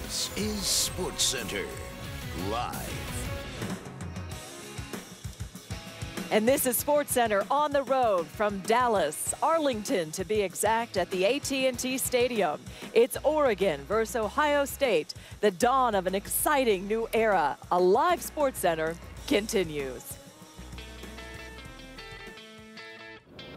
This is SportsCenter Live. And this is SportsCenter on the road from Dallas, Arlington to be exact, at the AT&T Stadium. It's Oregon versus Ohio State. The dawn of an exciting new era. A live SportsCenter continues.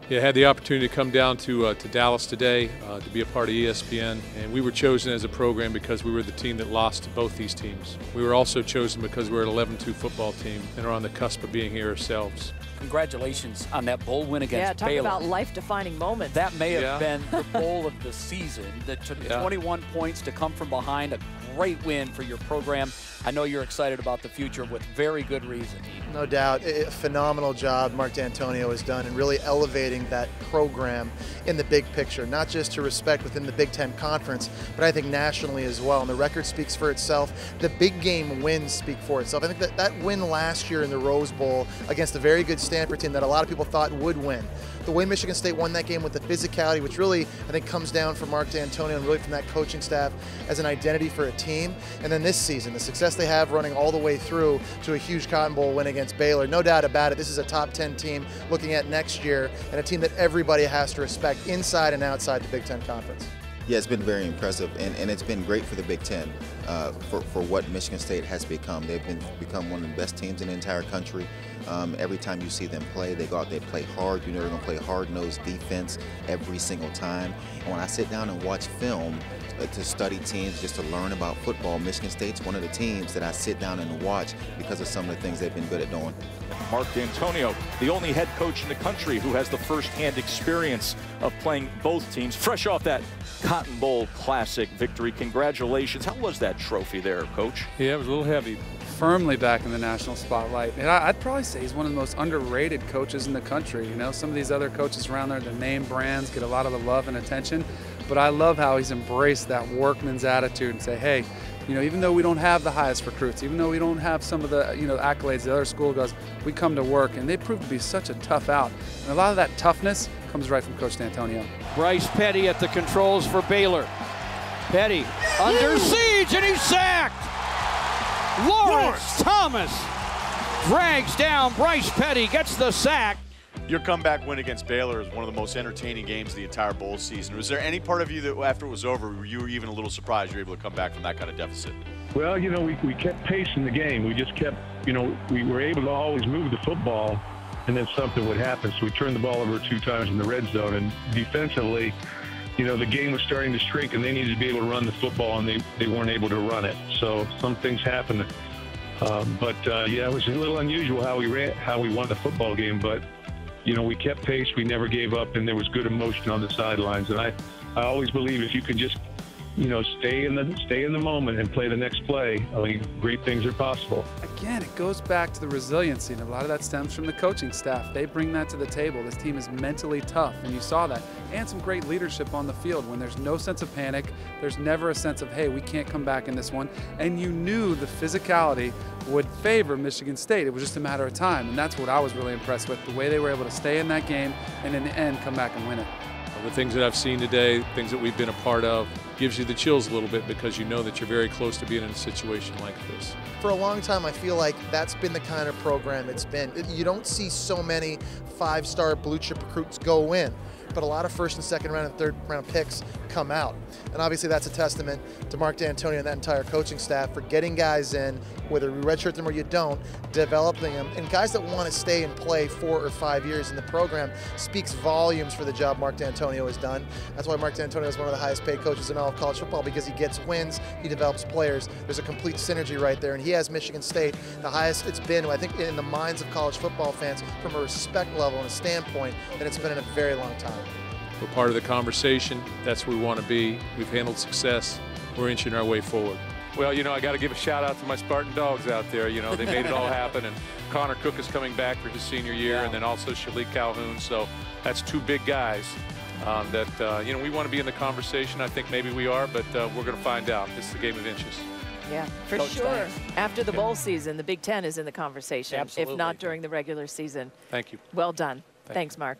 Yeah, I had the opportunity to come down to Dallas today to be a part of ESPN, and we were chosen as a program because we were the team that lost to both these teams. We were also chosen because we're an 11-2 football team and are on the cusp of being here ourselves. Congratulations on that bowl win against Baylor. Baylor. Talk about life-defining moments. That may have been the bowl of the season. The 21 points to come from behind, a great win for your program. I know you're excited about the future with very good reason. No doubt. A phenomenal job Mark Dantonio has done in really elevating that program in the big picture, not just to respect within the Big Ten Conference, but I think nationally as well. And the record speaks for itself. The big game wins speak for itself. I think that win last year in the Rose Bowl against a very good Stanford team that a lot of people thought would win. The way Michigan State won that game with the physicality, which really I think comes down from Mark Dantonio and really from that coaching staff as an identity for a team. And then this season, the success they have running all the way through to a huge Cotton Bowl win against Baylor. No doubt about it, this is a top 10 team looking at next year and a team that everybody has to respect inside and outside the Big Ten Conference. Yeah, it's been very impressive, and it's been great for the Big Ten for what Michigan State has become. They've become one of the best teams in the entire country. Every time you see them play, they go out, they play hard. You know they're going to play hard-nosed defense every single time. And when I sit down and watch film to study teams, just to learn about football, Michigan State's one of the teams that I sit down and watch because of some of the things they've been good at doing. Mark Dantonio, the only head coach in the country who has the first-hand experience of playing both teams, fresh off that Cotton Bowl Classic victory. Congratulations. How was that trophy there, Coach? Yeah, it was a little heavy. Firmly back in the national spotlight. And I'd probably say he's one of the most underrated coaches in the country. You know, some of these other coaches around there, the name brands, get a lot of the love and attention. But I love how he's embraced that workman's attitude and say, hey, you know, even though we don't have the highest recruits, even though we don't have some of the, you know, accolades the other school does, we come to work. And they proved to be such a tough out. And a lot of that toughness comes right from Coach Dantonio. Bryce Petty at the controls for Baylor. Petty under siege, and he's sacked. Lawrence Thomas drags down Bryce Petty, gets the sack. Your comeback win against Baylor is one of the most entertaining games of the entire bowl season. Was there any part of you that after it was over, you were even a little surprised you were able to come back from that kind of deficit? Well, you know, we kept pacing the game. We just kept, you know, we were able to always move the football, and then something would happen. So we turned the ball over 2 times in the red zone, and defensively, you know, the game was starting to shrink, and they needed to be able to run the football, and they weren't able to run it. So some things happened. Yeah, it was a little unusual how we won the football game, but you know, we kept pace, we never gave up, and there was good emotion on the sidelines. And I always believe if you can just, you know, stay in the moment and play the next play, I mean, great things are possible. Again, it goes back to the resiliency, and a lot of that stems from the coaching staff. They bring that to the table. This team is mentally tough, and you saw that. And some great leadership on the field. When there's no sense of panic, there's never a sense of, hey, we can't come back in this one. And you knew the physicality would favor Michigan State. It was just a matter of time, and that's what I was really impressed with, the way they were able to stay in that game and in the end come back and win it. The things that I've seen today, things that we've been a part of, gives you the chills a little bit because you know that you're very close to being in a situation like this. For a long time, I feel like that's been the kind of program it's been. You don't see so many 5-star blue chip recruits go in, but a lot of 1st and 2nd round and 3rd round picks come out. And obviously that's a testament to Mark Dantonio and that entire coaching staff for getting guys in, whether you redshirt them or you don't, developing them. And guys that want to stay and play 4 or 5 years in the program speaks volumes for the job Mark Dantonio has done. That's why Mark Dantonio is one of the highest paid coaches in all of college football, because he gets wins, he develops players. There's a complete synergy right there, and he has Michigan State the highest it's been, I think, in the minds of college football fans from a respect level and a standpoint that it's been in a very long time. We're part of the conversation. That's where we want to be. We've handled success. We're inching our way forward. Well, you know, I got to give a shout out to my Spartan dogs out there. You know, they made it all happen. And Connor Cook is coming back for his senior year, and then also Shalik Calhoun. So that's 2 big guys that, you know, we want to be in the conversation. I think maybe we are, but we're going to find out. This is the game of inches. Yeah, for sure. After the bowl season, the Big Ten is in the conversation, if not during the regular season. Thank you. Well done. Thanks, Mark.